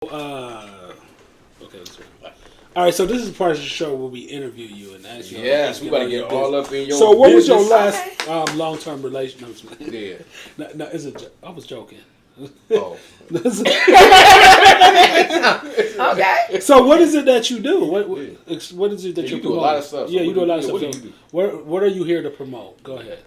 Okay, let's see. All right, so this is part of the show where we interview you and ask you. Yes, we gotta get all up in your. So, what was your last long-term relationship? Yeah. No, it's a joke. I was joking. Oh. Okay. So, what is it that you do? What is it that you promote? You do a lot of stuff. Yeah, you do a lot of stuff. What do you do? What are you here to promote? Go ahead.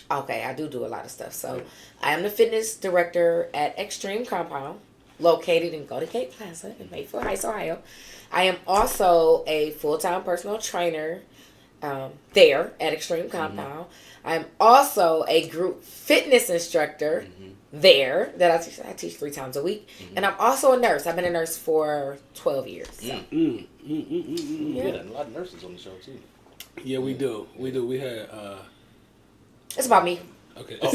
Okay, I do a lot of stuff. So, I am the fitness director at Extreme Compound, located in Golden Gate Plaza in Mayfield Heights, Ohio. I am also a full-time personal trainer there at Extreme Compound. I'm also a group fitness instructor there that I teach 3 times a week. And I'm also a nurse. I've been a nurse for 12 years. So. Yeah, a lot of nurses on the show too. Yeah, we do. We had... It's about me. Okay. Okay.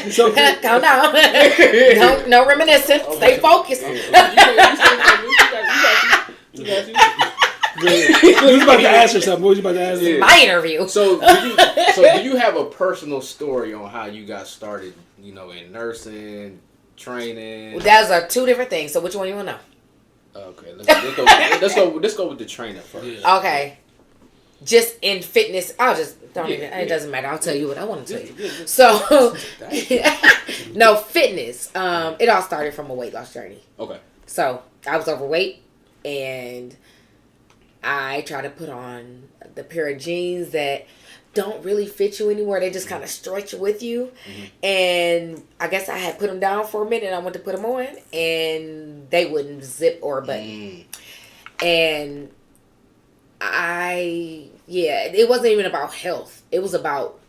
So calm down. No reminiscing. Stay focused. You was about to ask her something. What was you about to ask her? My interview. So do you have a personal story on how you got started? You know, in nursing, training. Well, those are 2 different things. So which one you want to know? Okay, let's go with the training first. Yeah. Okay. Just in fitness, it doesn't matter. I'll tell you what I want to tell you. So, no, fitness. It all started from a weight loss journey. Okay. So, I was overweight and I tried to put on the pair of jeans that don't really fit you anymore. They just kind of stretch with you. And I guess I had put them down for a minute and I went to put them on and they wouldn't zip or button. And it wasn't even about health. It was about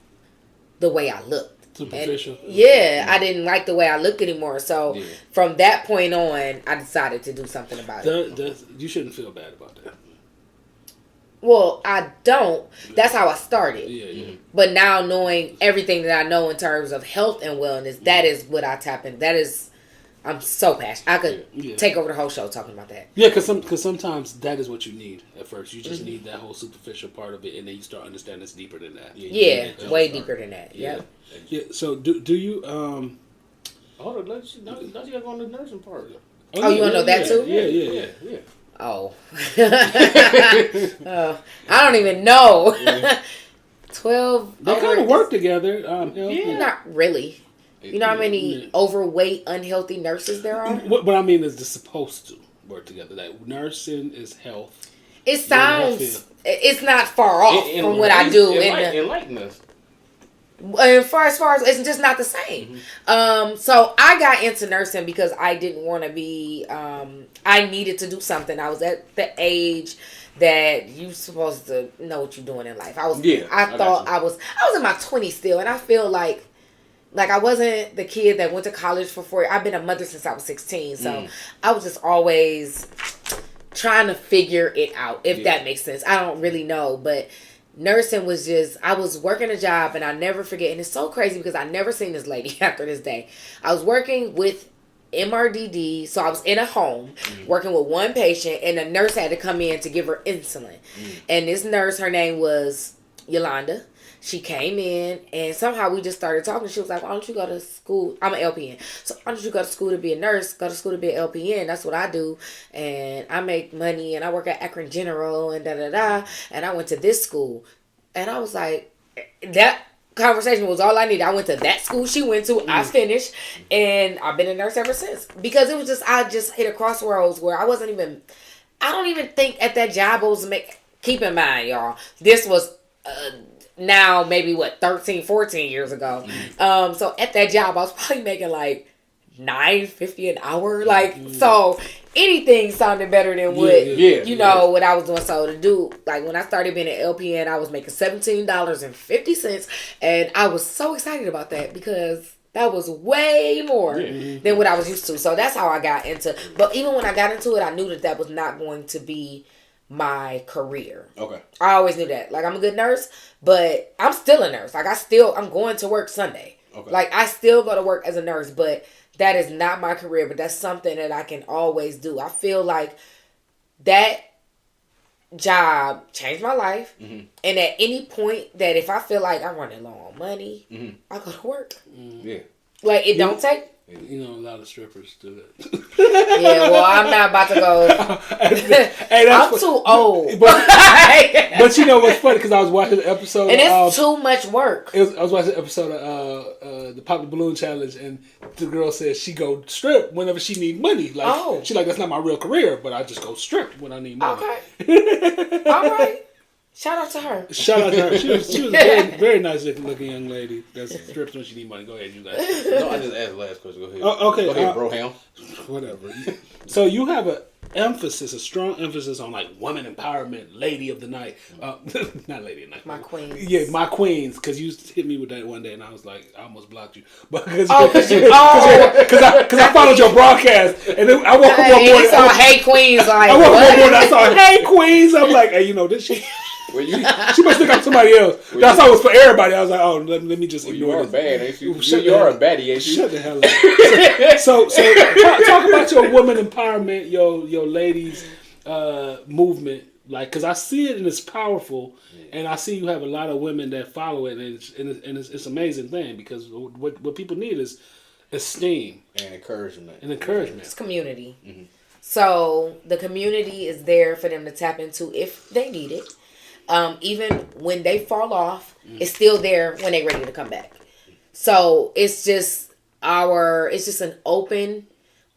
the way I looked. Superficial. And I didn't like the way I looked anymore. So from that point on, I decided to do something about it. You shouldn't feel bad about that. Well, I don't. That's how I started. Yeah. But now knowing everything that I know in terms of health and wellness, that is what I tap in. I'm so passionate. I could take over the whole show talking about that. Yeah, because sometimes that is what you need at first. You just need that whole superficial part of it, and then you start understanding it's deeper than that. Yeah, way deeper than that. Yeah. So do you Hold on, don't you gotta go on the nursing part? Oh, you want to know that too? Yeah. Oh. I don't even know. 12. They kind of work together. Not really. You know how many overweight, unhealthy nurses there are? What I mean is they're supposed to work together. Like nursing is health. It sounds... It's not far off from what I do. Enlighten us. As far as it's just not the same. So I got into nursing because I didn't want to be I needed to do something. I was at the age that you supposed to know what you're doing in life. I was in my 20s still, and I feel like I wasn't the kid that went to college for 4 years. I've been a mother since I was 16, so I was just always trying to figure it out, if that makes sense. I don't really know, but nursing was just, I was working a job and I never forget, and it's so crazy because I never seen this lady after this day. I was working with MRDD, so I was in a home working with one patient, and the nurse had to come in to give her insulin. And this nurse, her name was Yolanda. She came in and somehow we just started talking. She was like, why don't you go to school? I'm an LPN. So why don't you go to school to be a nurse? Go to school to be an LPN. That's what I do. And I make money and I work at Akron General and da-da-da. And I went to this school. And I was like, that conversation was all I needed. I went to that school she went to. I finished. And I've been a nurse ever since. Because it was just, I just hit a crossroads where I don't even think at that job I was keep in mind, y'all, this was... now maybe 13, 14 years ago. So at that job I was probably making like $9.50 an hour. So anything sounded better than what what I was doing. So to do, like when I started being an LPN, I was making $17.50, and I was so excited about that because that was way more than what I was used to. So that's how I got into. But even when I got into it, I knew that was not going to be my career. Okay. I always knew that. Like, I'm a good nurse, but I'm still a nurse. Like, I'm going to work Sunday. Okay. Like, I still go to work as a nurse, but that is not my career, but that's something that I can always do. I feel like that job changed my life. And at any point that if I feel like I'm running low on money, I go to work. Yeah. Like, it don't take You know, a lot of strippers do that. Yeah, well, I'm not about to go. Hey, I'm too old. But you know what's funny? Because I was watching the episode. And it's too much work. I was watching the episode of the Pop the Balloon Challenge, and the girl says she go strip whenever she need money. Like, she's like, that's not my real career, but I just go strip when I need money. Okay. All right. Shout out to her. Shout out to her. She was a very, very nice looking young lady that strips when she need money. Go ahead, you guys. No, I just asked the last question. Go ahead. Okay. Go ahead, Broham. Whatever. So you have a strong emphasis on like woman empowerment, lady of the night. Not lady of the night. My queens. Yeah, my queens. Because you hit me with that one day, and I was like, I almost blocked you. But because I followed your broadcast, and then I woke up one morning. He saw "Hey Queens" like. I woke up one morning. I saw "Hey Queens." I'm like, hey, you know this shit. She must think I'm somebody else. That's all it was for everybody. I was like, oh, let me just ignore you are this. Bad, ain't you? You are a baddie, ain't you? Shut the hell up. So talk about your woman empowerment, your ladies movement. Like, because I see it and it's powerful, and I see you have a lot of women that follow it, and it's an amazing thing, because what people need is esteem and encouragement. It's community. Mm-hmm. So the community is there for them to tap into if they need it. Even when they fall off, it's still there when they're ready to come back. So it's just an open,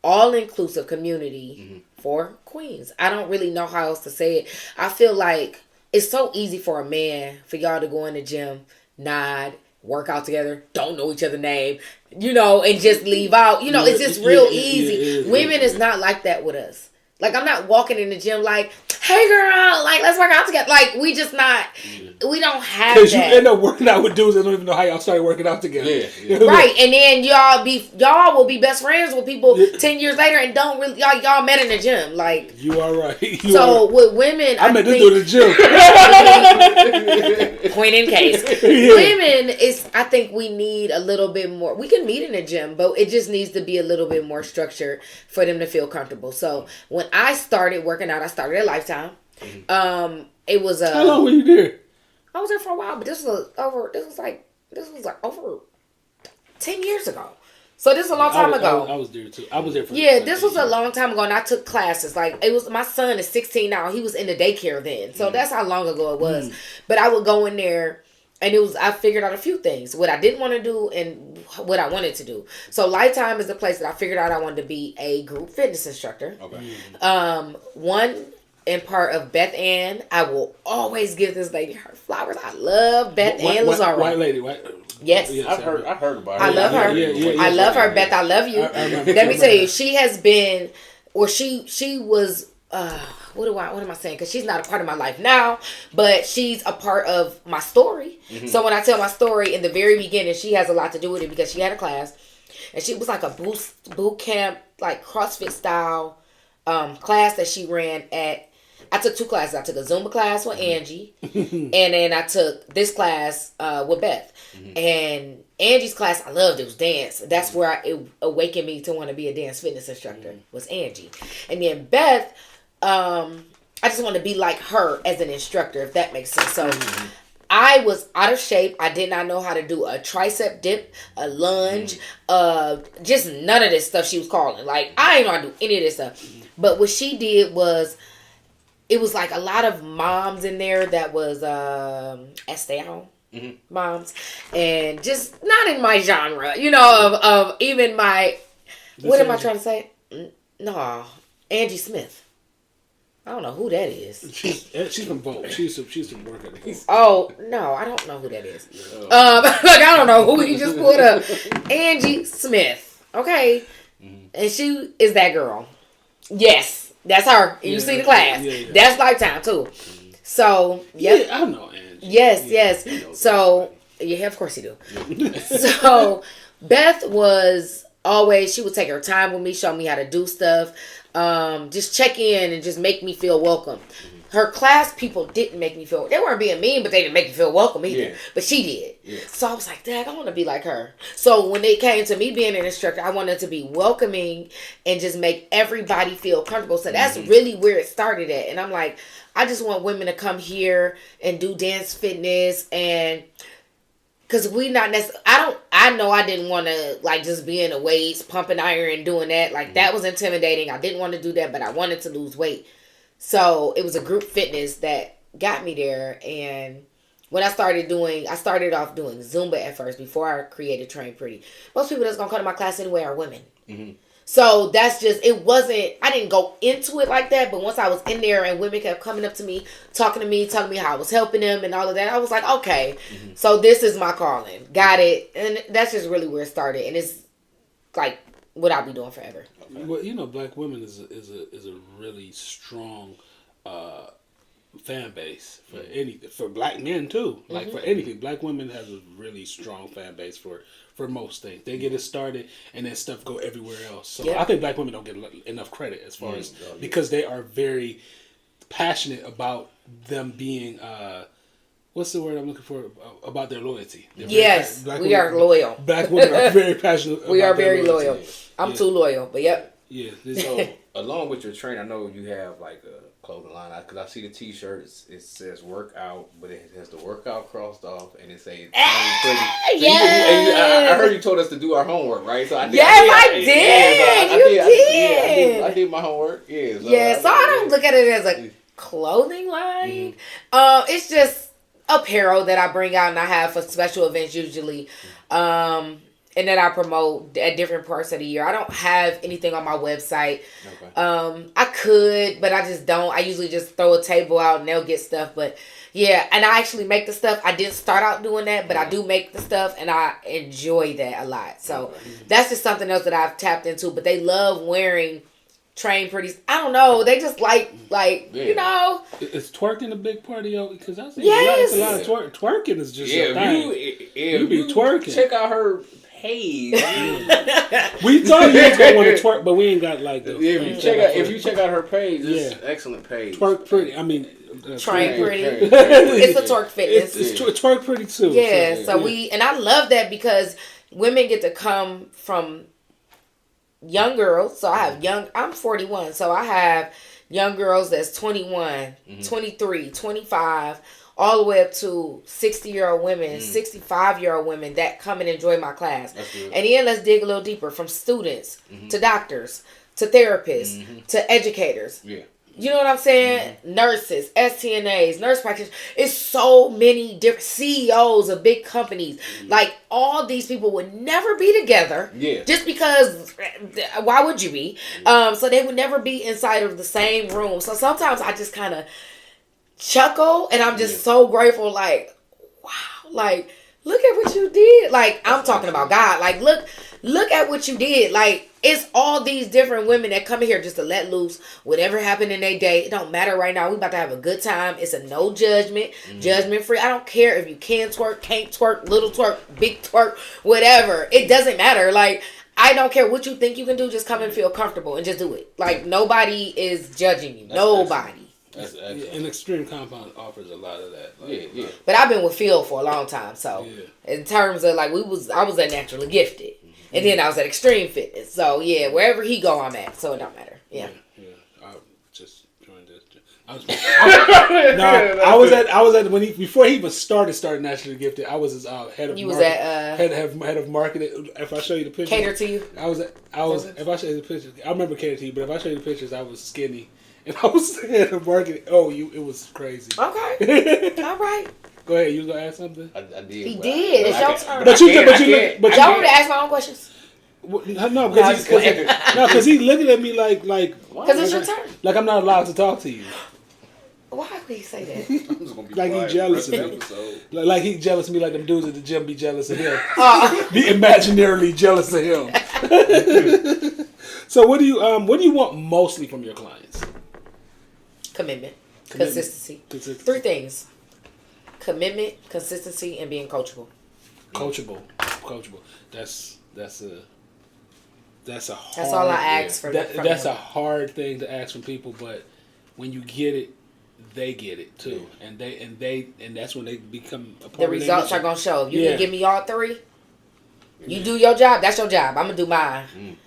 all-inclusive community for queens. I don't really know how else to say it. I feel like it's so easy for a man for y'all to go in the gym, nod, work out together, don't know each other's name, and just leave out. It's just real easy. Women is not like that with us. Like, I'm not walking in the gym like, hey girl, like, let's work out together. Like, we just not, we don't have that. Because you end up working out with dudes that don't even know how y'all started working out together. Yeah. Right, and then y'all will be best friends with people 10 years later and don't really, y'all met in the gym. Like, you are right. With women, I met this dude in the gym. Point in case. Women I think we need a little bit more. We can meet in the gym, but it just needs to be a little bit more structured for them to feel comfortable. So when I started working out, I started at Lifetime. It was how long were you there? I was there for a while, but this was like over 10 years ago. So this is a long time ago. I was there too. I was there for this was a long time ago, and I took classes. Like, it was, my son is 16 now. He was in the daycare then, so that's how long ago it was. But I would go in there, and I figured out a few things, what I didn't want to do and what I wanted to do. So Lifetime is the place that I figured out I wanted to be a group fitness instructor. Okay. One and part of Beth Ann. I will always give this lady her flowers. I love Beth Ann Lazaro. White lady, right? Yes. I've heard about her. I love her. I love her. Beth, I love you. Let me tell you, she has been, or she was, what am I saying? Because she's not a part of my life now, but she's a part of my story. So when I tell my story in the very beginning, she has a lot to do with it, because she had a class, and she was like a boot camp, like CrossFit style class that she ran at. I took 2 classes. I took a Zumba class with Angie, and then I took this class with Beth. And Angie's class, I loved. It was dance. That's where it awakened me to want to be a dance fitness instructor, was Angie. And then Beth, I just want to be like her as an instructor, if that makes sense. So I was out of shape. I did not know how to do a tricep dip, a lunge, just none of this stuff she was calling. Like, I didn't know how to do any of this stuff. But what she did was, it was like a lot of moms in there that was stay-at-home moms, and just not in my genre, of even my. What am I trying to say? No, Angie Smith. I don't know who that is. She's from Vogue. She's from work at the Oh no, I don't know who that is. I don't know who he just pulled up. Angie Smith. Okay, and she is that girl. Yes. That's her. You see the class. That's Lifetime too. So yeah, I know Angie. Yes. So yeah, of course you do. So Beth was always, she would take her time with me, show me how to do stuff, just check in and just make me feel welcome. Her class people didn't make me feel, they weren't being mean, but they didn't make me feel welcome either. But she did. So I was like, dang, I want to be like her. So when it came to me being an instructor, I wanted to be welcoming and just make everybody feel comfortable. So that's really where it started at. And I'm like, I just want women to come here and do dance fitness and Cause we not necessarily. I know I didn't want to like just be in the weights, pumping iron, and doing that. Like that was intimidating. I didn't want to do that, but I wanted to lose weight. So it was a group fitness that got me there. And when I started off doing Zumba at first before I created Train Pretty. Most people that's gonna come to my class anyway are women. Mm-hmm. So that's just, it wasn't, I didn't go into it like that, but once I was in there and women kept coming up to me, talking to me how I was helping them and all of that, I was like, okay, so this is my calling. Got it. And that's just really where it started. And it's like what I'll be doing forever. Well, you know, black women is a really strong fan base for anything, for black men too. Like for anything, black women has a really strong fan base for most things. They get it started and then stuff go everywhere else. So I think black women don't get enough credit as far as because they are very passionate about them being what's the word I'm looking for, about their loyalty. Yes, we are loyal. Black women are very passionate. We are very loyal. I'm too loyal, but yep. Yeah. So along with your train, I know you have like a clothing line, because I see the T-shirts. It says workout, but it has the workout crossed off, and it says pretty. So I heard you told us to do our homework, right? So I did. I did my homework. So I don't look at it as a clothing line. It's just apparel that I bring out and I have for special events usually. And that I promote at different parts of the year. I don't have anything on my website. Okay. I could, but I just don't. I usually just throw a table out and they'll get stuff. But yeah, and I actually make the stuff. I didn't start out doing that, but I do make the stuff and I enjoy that a lot. So that's just something else that I've tapped into. But they love wearing Train Pretty. I don't know. They just like you know. Is twerking a big part of your? Because I see a lot of twerking is just your thing. You be twerking. Check out her page. We thought you was gonna want to twerk, but we ain't got like the. If you check out her page, it's an excellent page. Twerk Pretty. I mean, Train Pretty. It's a twerk fitness. It's twerk pretty too. Yeah. So we, and I love that because women get to come from young girls. So I have I'm 41, so I have young girls that's 21, 23, 25. All the way up to 60-year-old women, 65-year-old women that come and enjoy my class. And then let's dig a little deeper, from students to doctors to therapists to educators. Yeah. You know what I'm saying? Nurses, STNAs, nurse practitioners. It's so many different CEOs of big companies. Like, all these people would never be together. Yeah. Just because, why would you be? So they would never be inside of the same room. So sometimes I just kind of chuckle, and I'm just so grateful. Like, wow, like, look at what you did. Like, I'm talking about God. Like, look at what you did. Like, it's all these different women that come here just to let loose whatever happened in their day. It don't matter right now. We about to have a good time. It's a no judgment, judgment free. I don't care if you can twerk, can't twerk, little twerk, big twerk, whatever. It doesn't matter. Like, I don't care what you think you can do. Just come and feel comfortable and just do it. Like, nobody is judging you. Nobody. That's an Extreme Compound offers a lot of that. Like, But I've been with Phil for a long time, so in terms of like I was at Naturally Gifted, and then I was at Extreme Fitness. So wherever he go, I'm at. So it don't matter. Yeah. I just joined this. I was at when before he even started Naturally Gifted. I was his head of. You was at head of marketing. If I show you the pictures, cater to you. I was. If I show you the pictures, I remember cater to you. But if I show you the pictures, I was skinny. And I was head of marketing. It was crazy. Okay. All right. Go ahead. You was gonna ask something? I did. He did. It's your turn. But y'all want to ask my own questions? No, because he's looking at me like. Because it's your turn. Like I'm not allowed to talk to you. Why would he say that? I'm just gonna be like he's jealous of me. Like he's jealous of me. Like them dudes at the gym be jealous of him. Be imaginarily jealous of him. So what do you want mostly from your clients? Commitment. Consistency. 3 things. Commitment, consistency, and being coachable. Coachable. That's a hard. That's all I ask for. That's a hard thing to ask from people, but when you get it, they get it too, and that's when they become a part. The results are gonna show. You can give me all 3. You do your job. That's your job. I'm gonna do mine,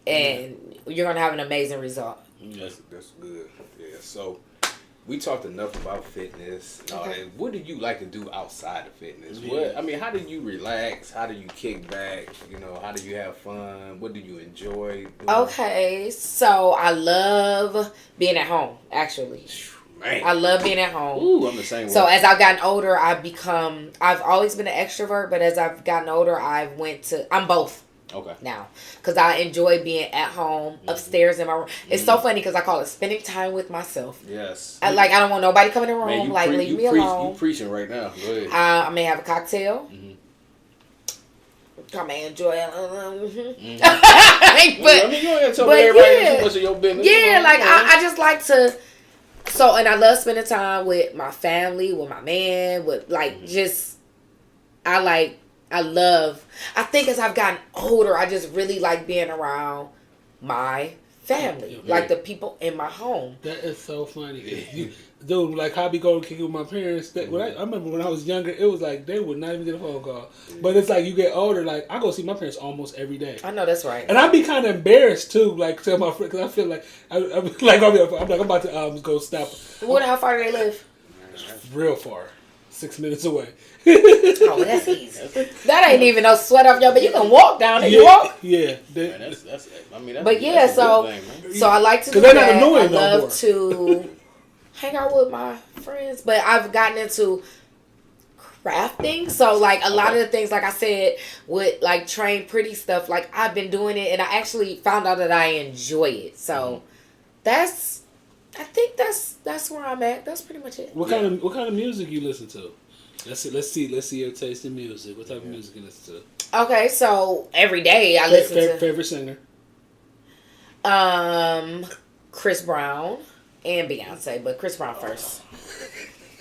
and you're gonna have an amazing result. That's good. Yeah. So we talked enough about fitness and all Okay. that. What do you like to do outside of fitness? Yeah. What I mean, how do you relax? How do you kick back? You know, how do you have fun? What do you enjoy doing? Okay, so I love being at home. Actually, Man. I love being at home. Ooh, I'm the same way. So as I've gotten older, I've always been an extrovert, but as I've gotten older, I'm both Okay. now. Because I enjoy being at home, upstairs in my room. It's so funny because I call it spending time with myself. Yes. I don't want nobody coming in the room, Man, you leave me alone. You preaching right now. Go ahead. I may have a cocktail. Mhm. I may enjoy it. Mhm. but, I mean, you don't have to tell but everybody yeah. too much of your business. yeah, You know, like you know. I just like to. So, and I love spending time with my family, with my man, with I think as I've gotten older, I just really like being around my family, like the people in my home. That is so funny. Dude, like how I be going to kick it with my parents. I remember when I was younger, it was like they would not even get a phone call. But it's like you get older, like I go see my parents almost every day. I know that's right. And I'd be kind of embarrassed too, like tell my friend, because I feel like I'm about to go stop How far do they live? real far, 6 minutes away. Oh, that's easy. That ain't even no sweat off your, but you can walk down there. You walk. Yeah. Man, that's I mean, that's, But yeah, that's a so good thing, man. so I like to do Because they're not that. annoying I no love more. to hang out with my friends, but I've gotten into crafting. So like a lot of the things, like I said, with like train pretty stuff, like I've been doing it, and I actually found out that I enjoy it. So I think that's where I'm at. That's pretty much it. What kind of music you listen to? Let's see your taste in music. What type of music you listen to? Okay, so every day I listen to favorite singer. Chris Brown and Beyonce, but Chris Brown first.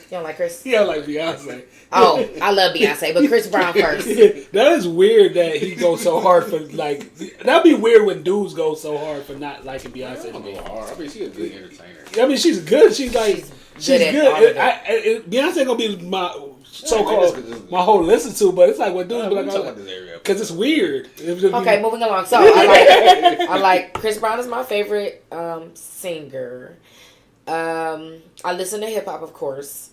You don't like Chris? Yeah, like Beyonce. Oh, I love Beyonce, but Chris Brown first. That is weird that he goes so hard for like. That'd be weird when dudes go so hard for not liking Beyonce. I don't go hard. I mean, she's a good entertainer. I mean, she's good. She's good. Beyonce gonna be my so-called my whole listen to, but it's like when dudes be like, because it's weird. Okay, moving along. So I like Chris Brown is my favorite singer. I listen to hip hop, of course.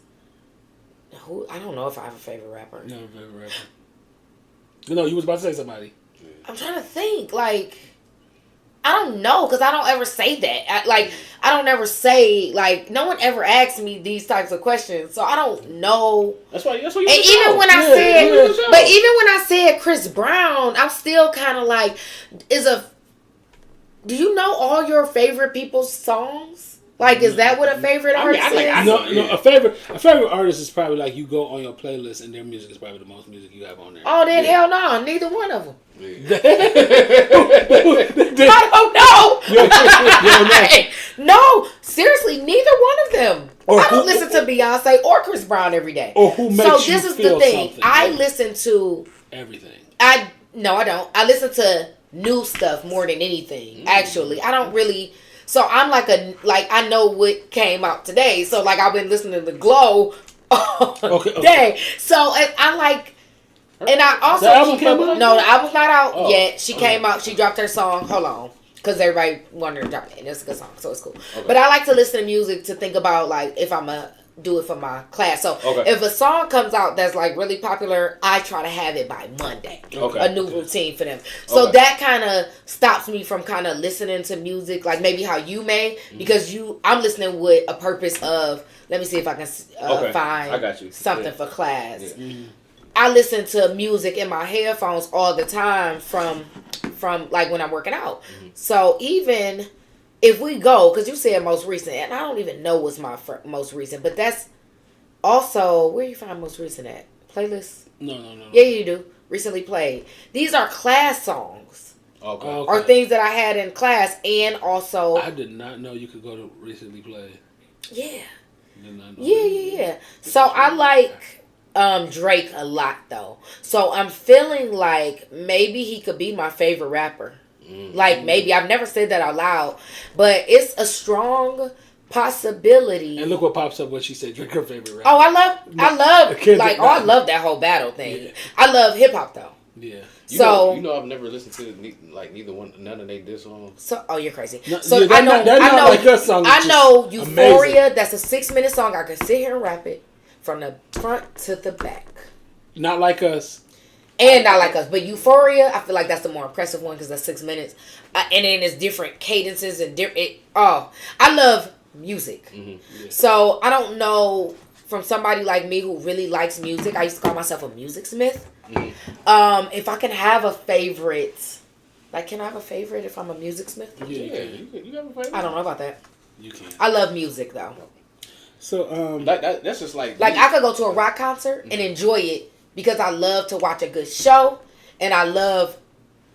I don't know if I have a favorite rapper. No favorite rapper. No, you was about to say somebody. I'm trying to think. Like, I don't know, because I don't ever say that. I don't ever say, like, no one ever asks me these types of questions, so I don't know. That's why you. And even when I said Chris Brown, I'm still kind of like, do you know all your favorite people's songs? Like, is that what a favorite artist is? No, a favorite artist is probably like you go on your playlist and their music is probably the most music you have on there. Oh, then hell no, neither one of them. Yeah. I don't know. No, seriously, neither one of them. I don't listen to Beyonce or Chris Brown every day. Or who makes you feel something. I listen to everything. No, I don't. I listen to new stuff more than anything. Actually, I don't really. So I'm I know what came out today. So like I've been listening to Glow all day. So I like, and I also the album came out? No, the album's not out yet. She came out. She dropped her song. Hold on, because everybody wanted her to drop it, and it's a good song, so it's cool. Okay. But I like to listen to music to think about like if I'm a do it for my class. So if a song comes out that's like really popular, I try to have it by Monday. A new routine for them. So that kind of stops me from kind of listening to music like maybe how you may, because I'm listening with a purpose of, let me see if I can find something for class. Yeah. Mm-hmm. I listen to music in my headphones all the time from like when I'm working out. Mm-hmm. So even if we go, because you said most recent, and I don't even know what's my most recent, but that's also, where you find most recent at? Playlist? No. Yeah, you do. Recently played. These are class songs. Okay. Or things that I had in class, and also... I did not know you could go to recently played. Yeah. Did not know Yeah. So I like Drake a lot, though. So I'm feeling like maybe he could be my favorite rapper. Like maybe I've never said that out loud, but it's a strong possibility. And look what pops up when she said Drake her favorite rapper. Oh, I love I love that whole battle thing. Yeah. I love hip hop though. Yeah. You know, I've never listened to none of they diss songs. So, oh, you're crazy. No, So yeah, I know, like us song. I know Euphoria. Amazing. That's a 6-minute song. I can sit here and rap it from the front to the back. Not Like Us. And not Like Us, but Euphoria, I feel like that's the more impressive one because that's 6 minutes, and then it's different cadences and different. I love music, Yeah. so I don't know from somebody like me who really likes music. I used to call myself a music smith. If I can have a favorite, like, can I have a favorite if I'm a music smith? Yeah, you have a favorite? I don't know about that. You can. I love music though. So that's just like I could go to a rock concert and enjoy it because I love to watch a good show and I love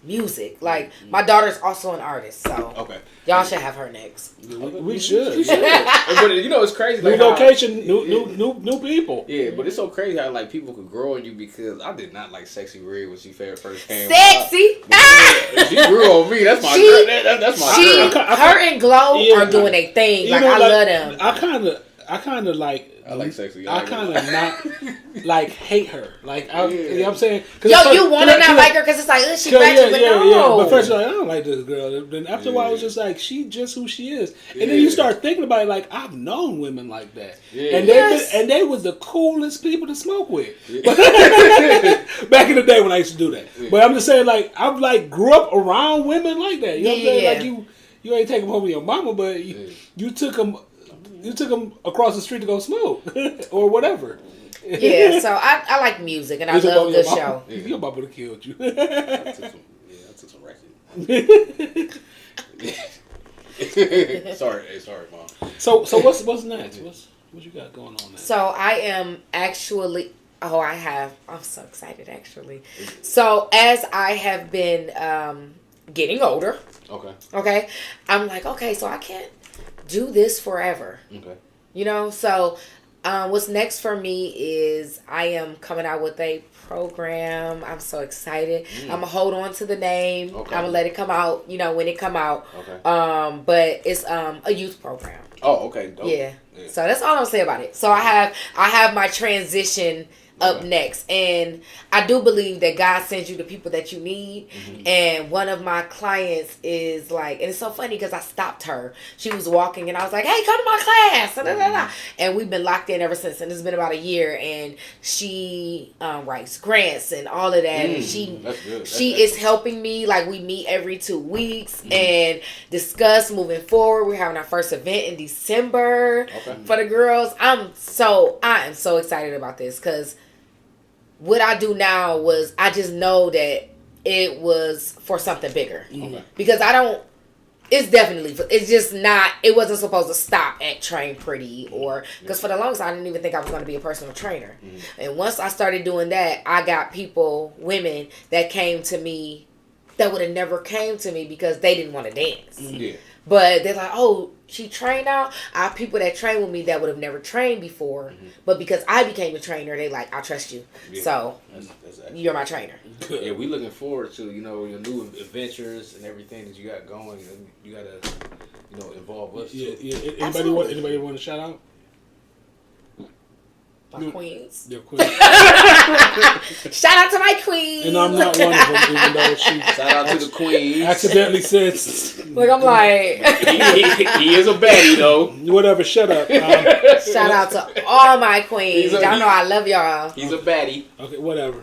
music. Like, my daughter's also an artist, so okay. Y'all should have her next. We should. But you know, it's crazy. New Like location, new people. Yeah, but it's so crazy how like people could grow on you because I did not like Sexy Red when she first came. Sexy. Yeah, she grew on me. That's my girl. That's my girl. Her and Glow are doing a thing. Like, I love them. I kind of like. I like Sexy. I kind of not like hate her. Like, you know what I'm saying? You want to not like her because it's like, she ratchet, but no. Yeah. But first you're like, I don't like this girl. Then after a while, it's just like, she just who she is. And then you start thinking about it, like, I've known women like that. Yeah. And they was the coolest people to smoke with. Yeah. Back in the day when I used to do that. Yeah. But I'm just saying, like, I've like grew up around women like that. You know what I'm saying? Like, you ain't take them home with your mama, but you took them. You took them across the street to go smoke or whatever. Yeah, so I like music and I love a good show. Yeah. Your mama would have killed you. I took some records. sorry, Mom. So what's next? What you got going on next? So I am actually. I'm so excited actually. So as I have been getting older. Okay. I'm like, okay, so I can't do this forever. Okay. You know, so what's next for me is I am coming out with a program. I'm so excited. I'm gonna hold on to the name. I'm gonna let it come out, when it come out. Okay. But it's a youth program. Oh, okay. Dope. Yeah. So that's all I'm gonna say about it. So I have my transition up next, and I do believe that God sends you the people that you need. And one of my clients is like, and it's so funny because I stopped her. She was walking and I was like, hey, come to my class. And we've been locked in ever since, and it's been about a year, and she writes grants and all of that. And she is helping me. Like, we meet every 2 weeks and discuss moving forward. We're having our first event in December for the girls. I am so excited about this because what I do now was I just know that it was for something bigger. Because it wasn't supposed to stop at Train Pretty, or because for the longest I didn't even think I was going to be a personal trainer. And once I started doing that, I got women that came to me that would have never came to me because they didn't want to dance. But they're like, oh, she trained now. I have people that train with me that would have never trained before. But because I became a trainer, they like, I trust you. So, you're my trainer. Yeah, we looking forward to, your new adventures and everything that you got going. You got to, involve us too. Yeah. Anybody want to shout out? My queens. Your queens. Shout out to my queens. And I'm not one of them, even though she shout out to the queens. Accidentally said. Look, I'm like. he is a baddie though. Whatever. Shut up. Shout out to all my queens. Y'all know I love y'all. He's a baddie. Okay. Whatever.